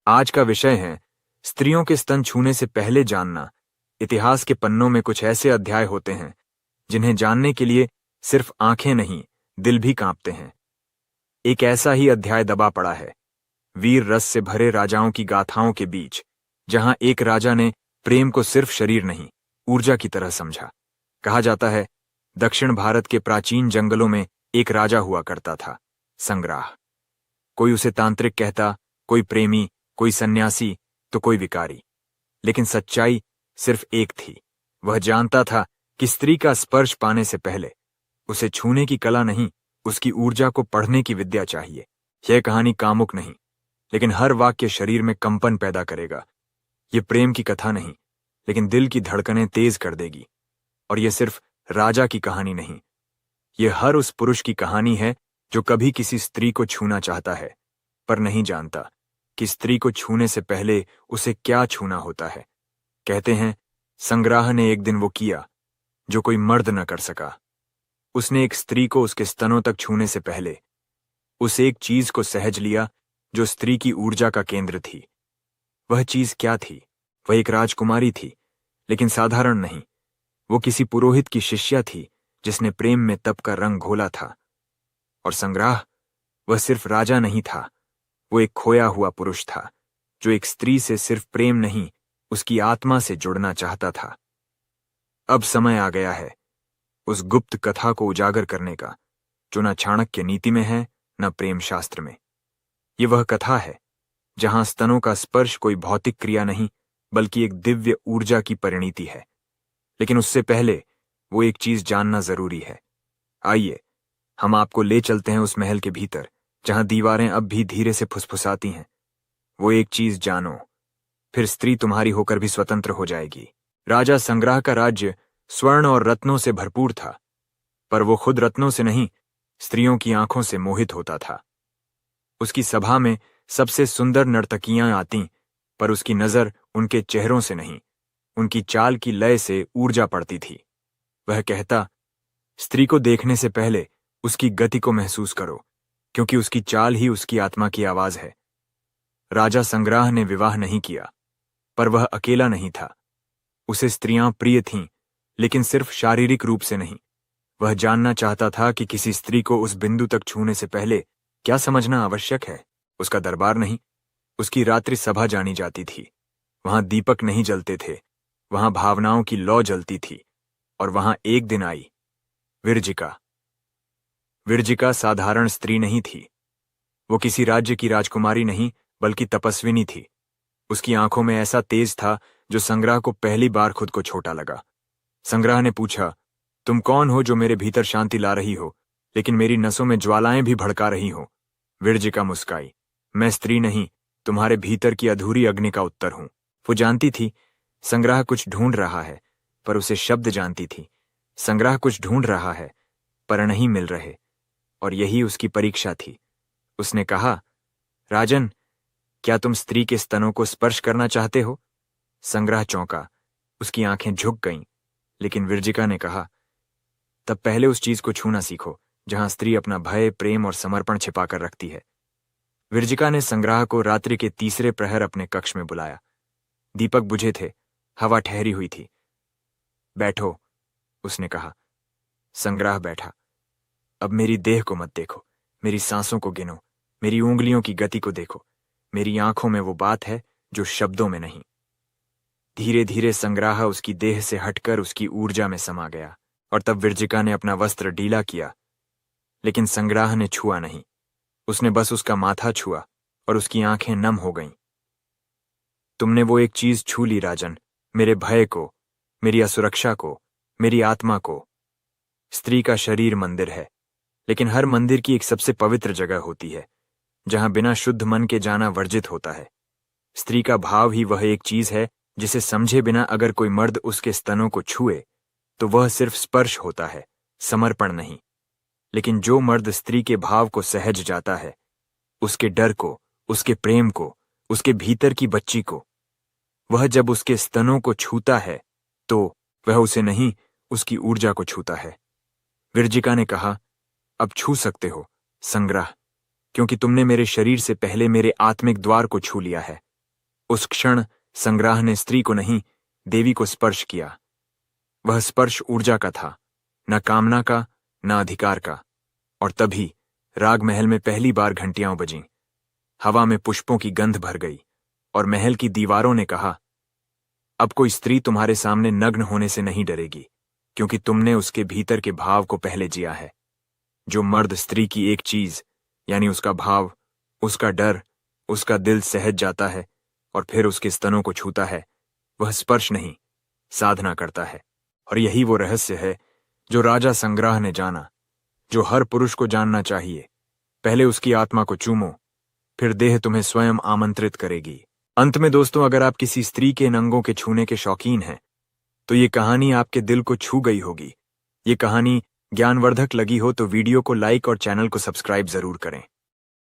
आज का विषय है स्त्रियों के स्तन छूने से पहले जानना। इतिहास के पन्नों में कुछ ऐसे अध्याय होते हैं जिन्हें जानने के लिए सिर्फ आंखें नहीं, दिल भी कांपते हैं। एक ऐसा ही अध्याय दबा पड़ा है वीर रस से भरे राजाओं की गाथाओं के बीच, जहां एक राजा ने प्रेम को सिर्फ शरीर नहीं, ऊर्जा की तरह समझा। कहा जाता है दक्षिण भारत के प्राचीन जंगलों में एक राजा हुआ करता था, संग्राह। कोई उसे तांत्रिक कहता, कोई प्रेमी, कोई सन्यासी, तो कोई विकारी। लेकिन सच्चाई सिर्फ एक थी। वह जानता था कि स्त्री का स्पर्श पाने से पहले उसे छूने की कला नहीं, उसकी ऊर्जा को पढ़ने की विद्या चाहिए। यह कहानी कामुक नहीं, लेकिन हर वाक्य शरीर में कंपन पैदा करेगा। यह प्रेम की कथा नहीं, लेकिन दिल की धड़कनें तेज कर देगी। और यह सिर्फ राजा की कहानी नहीं, यह हर उस पुरुष की कहानी है जो कभी किसी स्त्री को छूना चाहता है, पर नहीं जानता कि स्त्री को छूने से पहले उसे क्या छूना होता है। कहते हैं संग्राह ने एक दिन वो किया जो कोई मर्द न कर सका। उसने एक स्त्री को उसके स्तनों तक छूने से पहले उस एक चीज को सहज लिया जो स्त्री की ऊर्जा का केंद्र थी। वह चीज क्या थी? वह एक राजकुमारी थी, लेकिन साधारण नहीं। वो किसी पुरोहित की शिष्या थी जिसने प्रेम में तप का रंग घोला था। और संग्राह, वह सिर्फ राजा नहीं था, वो एक खोया हुआ पुरुष था जो एक स्त्री से सिर्फ प्रेम नहीं, उसकी आत्मा से जुड़ना चाहता था। अब समय आ गया है उस गुप्त कथा को उजागर करने का, जो न चाणक्य नीति में है, न प्रेम शास्त्र में। ये वह कथा है जहां स्तनों का स्पर्श कोई भौतिक क्रिया नहीं, बल्कि एक दिव्य ऊर्जा की परिणति है। लेकिन उससे पहले वो एक चीज जानना जरूरी है। आइए हम आपको ले चलते हैं उस महल के भीतर जहां दीवारें अब भी धीरे से फुसफुसाती हैं। वो एक चीज जानो, फिर स्त्री तुम्हारी होकर भी स्वतंत्र हो जाएगी। राजा संग्राह का राज्य स्वर्ण और रत्नों से भरपूर था, पर वो खुद रत्नों से नहीं, स्त्रियों की आंखों से मोहित होता था। उसकी सभा में सबसे सुंदर नर्तकियां आतीं, पर उसकी नजर उनके चेहरों से नहीं, उनकी चाल की लय से ऊर्जा पड़ती थी। वह कहता, स्त्री को देखने से पहले उसकी गति को महसूस करो, क्योंकि उसकी चाल ही उसकी आत्मा की आवाज है। राजा संग्राह ने विवाह नहीं किया, पर वह अकेला नहीं था। उसे स्त्रियां प्रिय थीं, लेकिन सिर्फ शारीरिक रूप से नहीं। वह जानना चाहता था कि किसी स्त्री को उस बिंदु तक छूने से पहले क्या समझना आवश्यक है। उसका दरबार नहीं, उसकी रात्रि सभा जानी जाती थी। वहां दीपक नहीं जलते थे, वहां भावनाओं की लौ जलती थी। और वहां एक दिन आई विरजिका। विरजिका साधारण स्त्री नहीं थी। वो किसी राज्य की राजकुमारी नहीं, बल्कि तपस्विनी थी। उसकी आंखों में ऐसा तेज था जो संग्राह को पहली बार खुद को छोटा लगा। संग्राह ने पूछा, तुम कौन हो जो मेरे भीतर शांति ला रही हो, लेकिन मेरी नसों में ज्वालाएं भी भड़का रही हो? विरजिका मुस्काई, मैं स्त्री नहीं, तुम्हारे भीतर की अधूरी अग्नि का उत्तर हूं। वो जानती थी संग्राह कुछ ढूंढ रहा है, पर उसे शब्द जानती थी। संग्राह कुछ ढूंढ रहा है, पर नहीं मिल रहे, और यही उसकी परीक्षा थी। उसने कहा, राजन, क्या तुम स्त्री के स्तनों को स्पर्श करना चाहते हो? संग्राह चौंका, उसकी आंखें झुक गईं, लेकिन विरजिका ने कहा, तब पहले उस चीज को छूना सीखो जहां स्त्री अपना भय, प्रेम और समर्पण छिपाकर रखती है। विरजिका ने संग्राह को रात्रि के तीसरे प्रहर अपने कक्ष में बुलाया। दीपक बुझे थे, हवा ठहरी हुई थी। बैठो, उसने कहा। संग्राह बैठा। अब मेरी देह को मत देखो, मेरी सांसों को गिनो, मेरी उंगलियों की गति को देखो। मेरी आंखों में वो बात है जो शब्दों में नहीं। धीरे धीरे संग्राह उसकी देह से हटकर उसकी ऊर्जा में समा गया, और तब विरजिका ने अपना वस्त्र ढीला किया। लेकिन संग्राह ने छुआ नहीं, उसने बस उसका माथा छुआ, और उसकी आंखें नम हो गईं। तुमने वो एक चीज छू ली राजन, मेरे भय को, मेरी असुरक्षा को, मेरी आत्मा को। स्त्री का शरीर मंदिर है, लेकिन हर मंदिर की एक सबसे पवित्र जगह होती है जहां बिना शुद्ध मन के जाना वर्जित होता है। स्त्री का भाव ही वह एक चीज है जिसे समझे बिना अगर कोई मर्द उसके स्तनों को छुए तो वह सिर्फ स्पर्श होता है, समर्पण नहीं। लेकिन जो मर्द स्त्री के भाव को सहज जाता है, उसके डर को, उसके प्रेम को, उसके भीतर की बच्ची को, वह जब उसके स्तनों को छूता है तो वह उसे नहीं, उसकी ऊर्जा को छूता है। विरजिका ने कहा, अब छू सकते हो संग्राह, क्योंकि तुमने मेरे शरीर से पहले मेरे आत्मिक द्वार को छू लिया है। उस क्षण संग्राह ने स्त्री को नहीं, देवी को स्पर्श किया। वह स्पर्श ऊर्जा का था, न कामना का, न अधिकार का। और तभी रागमहल में पहली बार घंटियां बजीं। हवा में पुष्पों की गंध भर गई और महल की दीवारों ने कहा, अब कोई स्त्री तुम्हारे सामने नग्न होने से नहीं डरेगी, क्योंकि तुमने उसके भीतर के भाव को पहले जिया है। जो मर्द स्त्री की एक चीज यानी उसका भाव, उसका डर, उसका दिल सहज जाता है और फिर उसके स्तनों को छूता है, वह स्पर्श नहीं, साधना करता है। और यही वो रहस्य है जो राजा संग्राह ने जाना, जो हर पुरुष को जानना चाहिए। पहले उसकी आत्मा को चूमो, फिर देह तुम्हें स्वयं आमंत्रित करेगी। अंत में दोस्तों, अगर आप किसी स्त्री के इन अंगों के छूने के शौकीन हैं, तो ये कहानी आपके दिल को छू गई होगी। ये कहानी ज्ञानवर्धक लगी हो तो वीडियो को लाइक और चैनल को सब्सक्राइब जरूर करें।